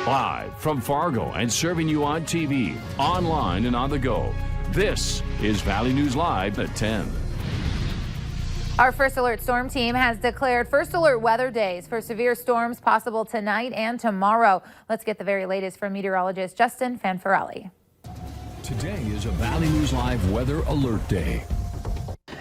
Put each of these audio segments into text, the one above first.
Live from Fargo and serving you on TV, online, and on the go. This is Valley News Live at 10. Our First Alert Storm Team has declared First Alert weather days for severe storms possible tonight and tomorrow. Let's get the very latest from meteorologist Justin Fanfarelli. Today is a Valley News Live Weather Alert Day.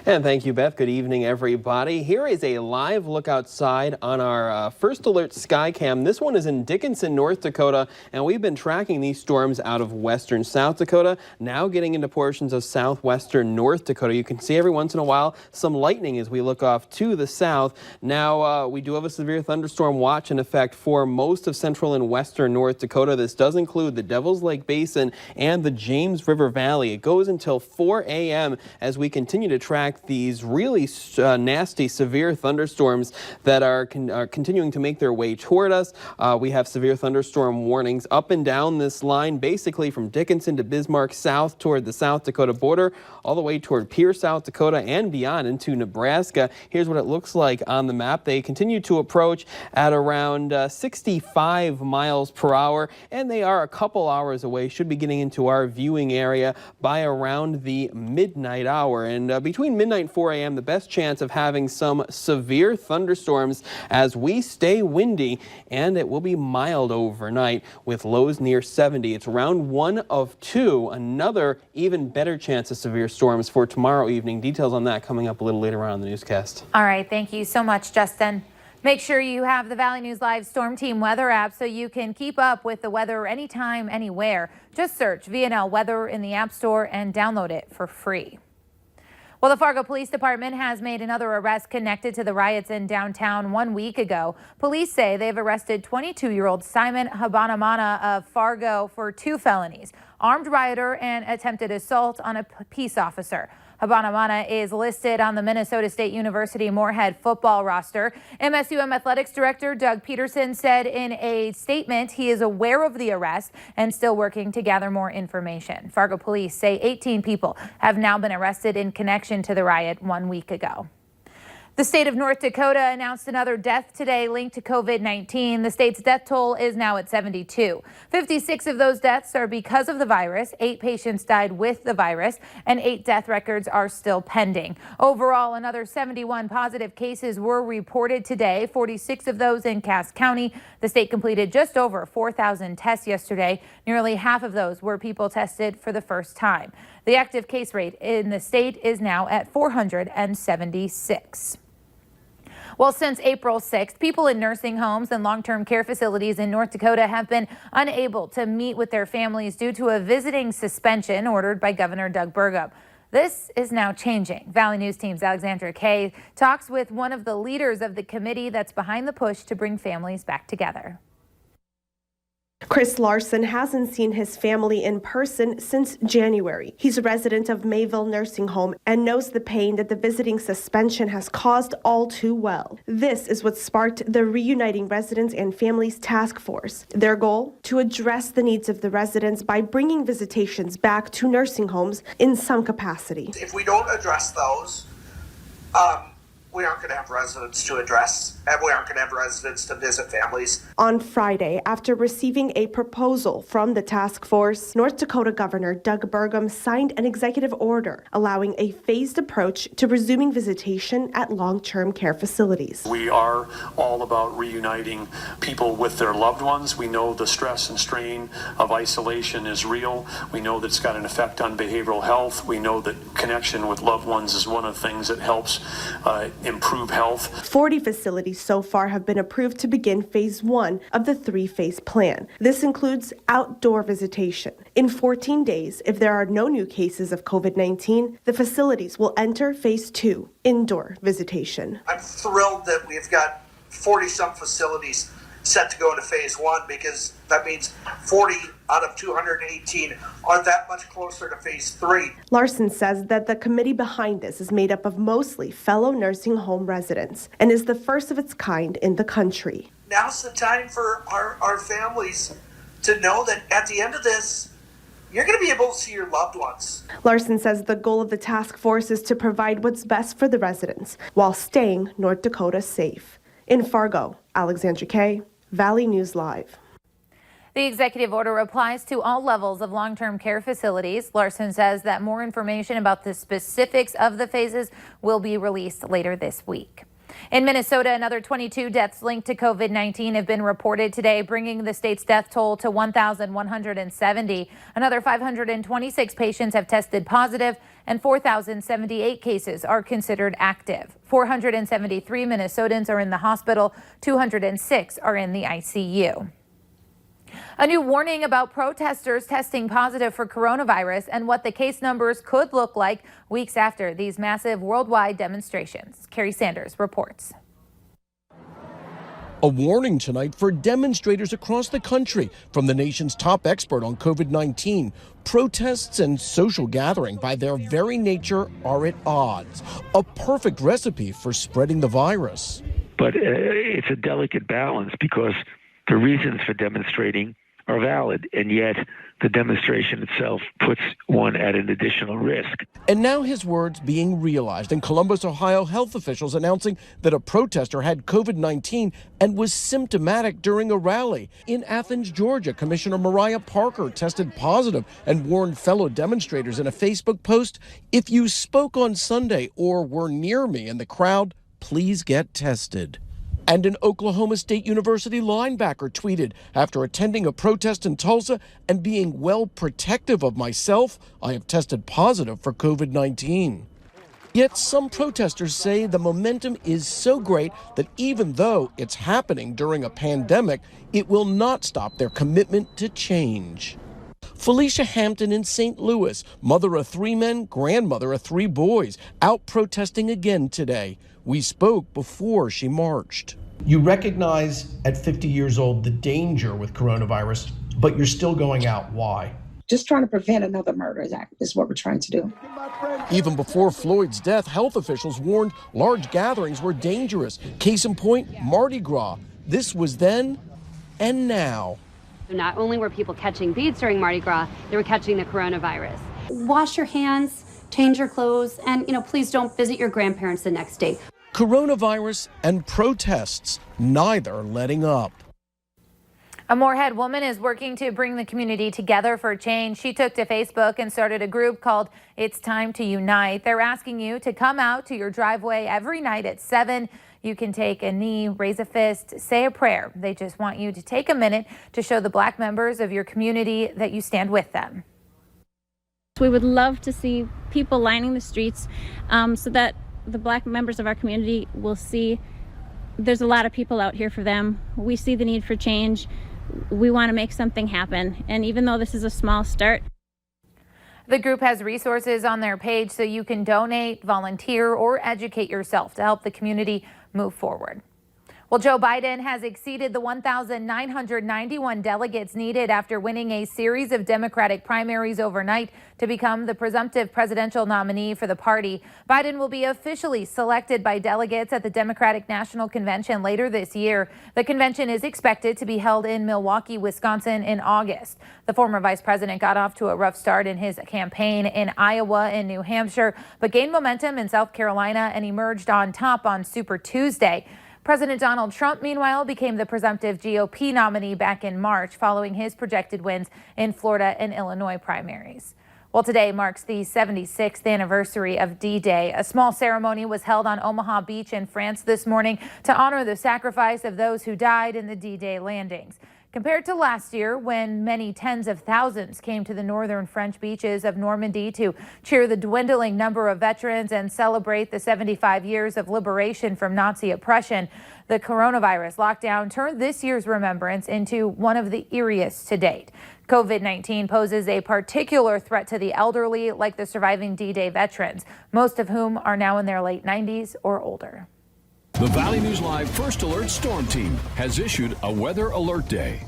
And thank you, Beth. Good evening, everybody. Here is a live look outside on our First Alert Skycam. This one is in Dickinson, North Dakota, and we've been tracking these storms out of western South Dakota, now getting into portions of southwestern North Dakota. You can see every once in a while some lightning as we look off to the south. Now, we do have a severe thunderstorm watch in effect for most of central and western North Dakota. This does include the Devil's Lake Basin and the James River Valley. It goes until 4 a.m. as we continue to track these really nasty, severe thunderstorms that are continuing to make their way toward us. We have severe thunderstorm warnings up and down this line, basically from Dickinson to Bismarck south toward the South Dakota border, all the way toward Pierce, South Dakota, and beyond into Nebraska. Here's what it looks like on the map. They continue to approach at around 65 miles per hour, and they are a couple hours away, should be getting into our viewing area by around the midnight hour. And between midnight and 4 a.m., the best chance of having some severe thunderstorms as we stay windy, and it will be mild overnight with lows near 70. It's round 1 of 2. Another even better chance of severe storms for tomorrow evening. Details on that coming up a little later on in the newscast. All right. Thank you so much, Justin. Make sure you have the Valley News Live Storm Team weather app so you can keep up with the weather anytime, anywhere. Just search VNL Weather in the App Store and download it for free. Well, the Fargo Police Department has made another arrest connected to the riots in downtown 1 week ago. Police say they've arrested 22-year-old Simon Habanamana of Fargo for 2 felonies, armed rioter and attempted assault on a peace officer. Habanamana is listed on the Minnesota State University Moorhead football roster. MSUM Athletics Director Doug Peterson said in a statement he is aware of the arrest and still working to gather more information. Fargo police say 18 people have now been arrested in connection to the riot 1 week ago. The state of North Dakota announced another death today linked to COVID-19. The state's death toll is now at 72. 56 of those deaths are because of the virus. 8 patients died with the virus, and 8 death records are still pending. Overall, another 71 positive cases were reported today, 46 of those in Cass County. The state completed just over 4,000 tests yesterday. Nearly half of those were people tested for the first time. The active case rate in the state is now at 476. Well, since April 6th, people in nursing homes and long-term care facilities in North Dakota have been unable to meet with their families due to a visiting suspension ordered by Governor Doug Burgum. This is now changing. Valley News Team's Alexandra Kay talks with one of the leaders of the committee that's behind the push to bring families back together. Chris Larson hasn't seen his family in person since January. He's a resident of Mayville Nursing Home and knows the pain that the visiting suspension has caused all too well. This is what sparked the Reuniting Residents and Families Task Force. Their goal? To address the needs of the residents by bringing visitations back to nursing homes in some capacity. If we don't address those, we aren't going to have residents to address, and we aren't going to have residents to visit families. On Friday, after receiving a proposal from the task force, North Dakota Governor Doug Burgum signed an executive order allowing a phased approach to resuming visitation at long-term care facilities. We are all about reuniting people with their loved ones. We know the stress and strain of isolation is real. We know that it's got an effect on behavioral health. We know that connection with loved ones is one of the things that helps improve health. 40 facilities so far have been approved to begin phase 1 of the 3-phase plan. This includes outdoor visitation. In 14 days, if there are no new cases of COVID-19, the facilities will enter phase 2, indoor visitation. I'm thrilled that we've got 40-some facilities set to go into phase 1, because that means 40 out of 218 are that much closer to phase 3. Larson says that the committee behind this is made up of mostly fellow nursing home residents and is the first of its kind in the country. Now's the time for our families to know that at the end of this, you're going to be able to see your loved ones. Larson says the goal of the task force is to provide what's best for the residents while staying North Dakota safe. In Fargo, Alexandra Kay, Valley News Live. The executive order applies to all levels of long-term care facilities. Larson says that more information about the specifics of the phases will be released later this week. In Minnesota, another 22 deaths linked to COVID-19 have been reported today, bringing the state's death toll to 1,170. Another 526 patients have tested positive, and 4,078 cases are considered active. 473 Minnesotans are in the hospital, 206 are in the ICU. A new warning about protesters testing positive for coronavirus and what the case numbers could look like weeks after these massive worldwide demonstrations. Carrie Sanders reports. A warning tonight for demonstrators across the country from the nation's top expert on COVID-19. Protests and social gathering by their very nature are at odds. A perfect recipe for spreading the virus. But it's a delicate balance because the reasons for demonstrating are valid, and yet the demonstration itself puts one at an additional risk. And now his words being realized. In Columbus, Ohio, health officials announcing that a protester had COVID-19 and was symptomatic during a rally. In Athens, Georgia, Commissioner Mariah Parker tested positive and warned fellow demonstrators in a Facebook post, "If you spoke on Sunday or were near me in the crowd, please get tested." And an Oklahoma State University linebacker tweeted, "After attending a protest in Tulsa and being well protective of myself, I have tested positive for COVID-19. Yet some protesters say the momentum is so great that even though it's happening during a pandemic, it will not stop their commitment to change. Felicia Hampton in St. Louis, mother of 3 men, grandmother of 3 boys, out protesting again today. We spoke before she marched. You recognize at 50 years old the danger with coronavirus, but you're still going out. Why? Just trying to prevent another murder is what we're trying to do. Even before Floyd's death, health officials warned large gatherings were dangerous. Case in point, Mardi Gras. This was then and now. Not only were people catching beads during Mardi Gras, they were catching the coronavirus. Wash your hands, change your clothes, and please don't visit your grandparents the next day. Coronavirus and protests, neither letting up. A Moorhead woman is working to bring the community together for change. She took to Facebook and started a group called It's Time to Unite. They're asking you to come out to your driveway every night at 7. You can take a knee, raise a fist, say a prayer. They just want you to take a minute to show the Black members of your community that you stand with them. We would love to see people lining the streets so that the Black members of our community will see there's a lot of people out here for them. We see the need for change. We want to make something happen. And even though this is a small start. The group has resources on their page so you can donate, volunteer, or educate yourself to help the community move forward. Well, Joe Biden has exceeded the 1,991 delegates needed after winning a series of Democratic primaries overnight to become the presumptive presidential nominee for the party. Biden will be officially selected by delegates at the Democratic National Convention later this year. The convention is expected to be held in Milwaukee, Wisconsin in August. The former vice president got off to a rough start in his campaign in Iowa and New Hampshire, but gained momentum in South Carolina and emerged on top on Super Tuesday. President Donald Trump, meanwhile, became the presumptive GOP nominee back in March following his projected wins in Florida and Illinois primaries. Well, today marks the 76th anniversary of D-Day. A small ceremony was held on Omaha Beach in France this morning to honor the sacrifice of those who died in the D-Day landings. Compared to last year, when many tens of thousands came to the northern French beaches of Normandy to cheer the dwindling number of veterans and celebrate the 75 years of liberation from Nazi oppression, the coronavirus lockdown turned this year's remembrance into one of the eeriest to date. COVID-19 poses a particular threat to the elderly, like the surviving D-Day veterans, most of whom are now in their late 90s or older. The Valley News Live First Alert Storm Team has issued a weather alert day.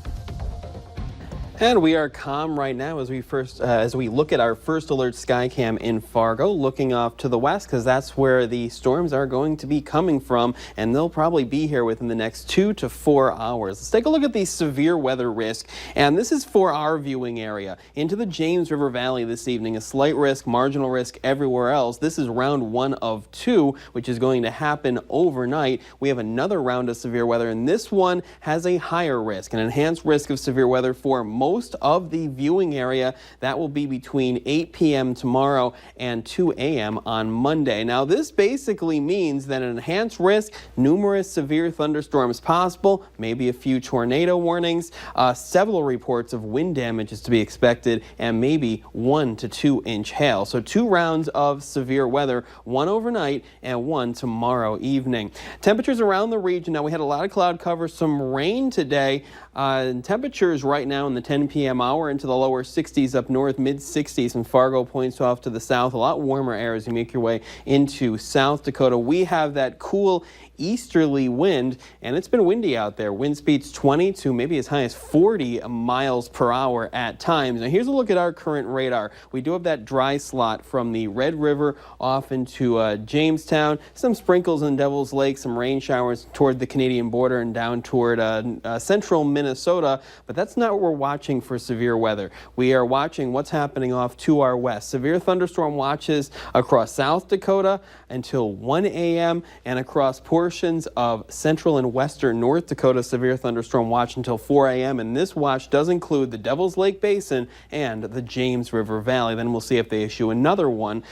And we are calm right now as we look at our first alert Skycam in Fargo, looking off to the west because that's where the storms are going to be coming from, and they'll probably be here within the next 2 to 4 hours. Let's take a look at the severe weather risk, and this is for our viewing area. Into the James River Valley this evening, a slight risk, marginal risk everywhere else. This is round 1 of 2, which is going to happen overnight. We have another round of severe weather, and this one has a higher risk, an enhanced risk of severe weather for most of the viewing area. That will be between 8 p.m. tomorrow and 2 a.m. on Monday. Now, this basically means that an enhanced risk, numerous severe thunderstorms possible, maybe a few tornado warnings, several reports of wind damage is to be expected, and maybe 1 to 2 inch hail. So 2 rounds of severe weather, 1 overnight and 1 tomorrow evening. Temperatures around the region. Now, we had a lot of cloud cover, some rain today. Temperatures right now in the 10 p.m. hour into the lower 60s up north, mid 60s, and Fargo points off to the south. A lot warmer air as you make your way into South Dakota. We have that cool easterly wind, and it's been windy out there. Wind speeds 20 to maybe as high as 40 miles per hour at times. Now, here's a look at our current radar. We do have that dry slot from the Red River off into Jamestown. Some sprinkles in Devil's Lake, some rain showers toward the Canadian border and down toward central Minnesota, but that's not what we're watching for severe weather. We are watching what's happening off to our west. Severe thunderstorm watches across South Dakota until 1 a.m. and across portions of central and western North Dakota. Severe thunderstorm watch until 4 a.m. and this watch does include the Devil's Lake Basin and the James River Valley. Then we'll see if they issue another one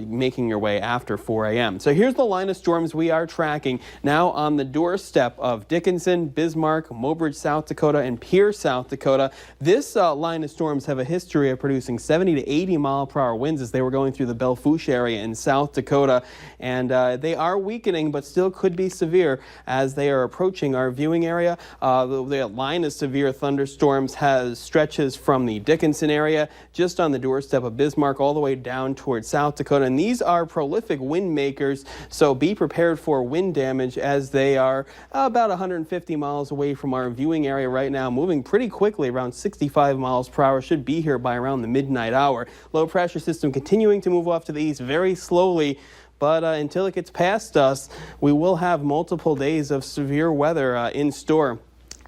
making your way after 4 a.m. So here's the line of storms we are tracking now on the doorstep of Dickinson, Bismarck, Mobridge, South Dakota, and Pierce, South Dakota. This line of storms have a history of producing 70 to 80 mile per hour winds as they were going through the Belle Fourche area in South Dakota, and they are weakening but still could be severe as they are approaching our viewing area. The line of severe thunderstorms has stretches from the Dickinson area just on the doorstep of Bismarck all the way down towards South Dakota, and these are prolific wind makers, so be prepared for wind damage as they are about 150 miles away from our viewing area right now, moving pretty quickly, around 65 miles per hour, should be here by around the midnight hour. Low pressure system continuing to move off to the east very slowly, but until it gets past us, we will have multiple days of severe weather in store.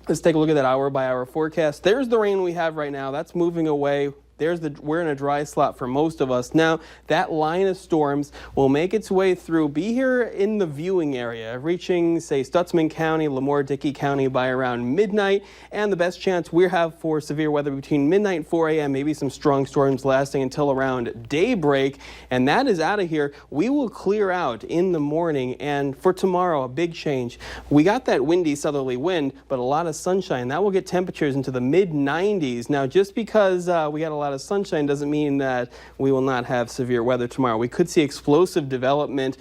Let's take a look at that hour-by-hour forecast. There's the rain we have right now. That's moving away. We're in a dry slot for most of us. Now, that line of storms will make its way through, be here in the viewing area, reaching, say, Stutsman County, Lemoore-Dickey County by around midnight, and the best chance we have for severe weather between midnight and 4 a.m., maybe some strong storms lasting until around daybreak, and that is out of here. We will clear out in the morning, and for tomorrow, a big change. We got that windy southerly wind, but a lot of sunshine. That will get temperatures into the mid-90s. Now, just because we got a lot of sunshine doesn't mean that we will not have severe weather tomorrow. We could see explosive development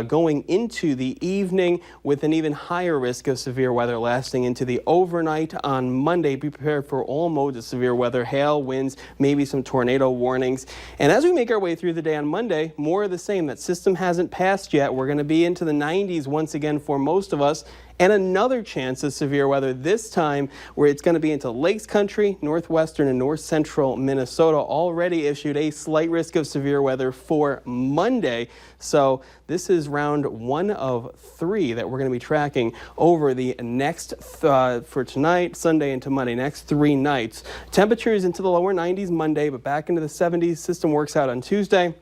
going into the evening with an even higher risk of severe weather lasting into the overnight on Monday. Be prepared for all modes of severe weather, hail, winds, maybe some tornado warnings. And as we make our way through the day on Monday, more of the same. That system hasn't passed yet. We're going to be into the 90s once again for most of us. And another chance of severe weather, this time where it's going to be into Lakes Country, northwestern and north central Minnesota. Already issued a slight risk of severe weather for Monday. So this is round 1 of 3 that we're going to be tracking over the next, for tonight, Sunday into Monday, next 3 nights. Temperatures into the lower 90s Monday, but back into the 70s. System works out on Tuesday.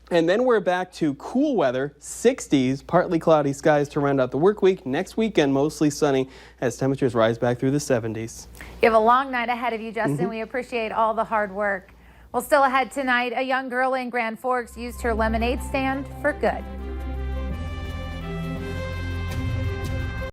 And then we're back to cool weather, 60s, partly cloudy skies to round out the work week. Next weekend, mostly sunny as temperatures rise back through the 70s. You have a long night ahead of you, Justin. We appreciate all the hard work. Well, still ahead tonight, a young girl in Grand Forks used her lemonade stand for good.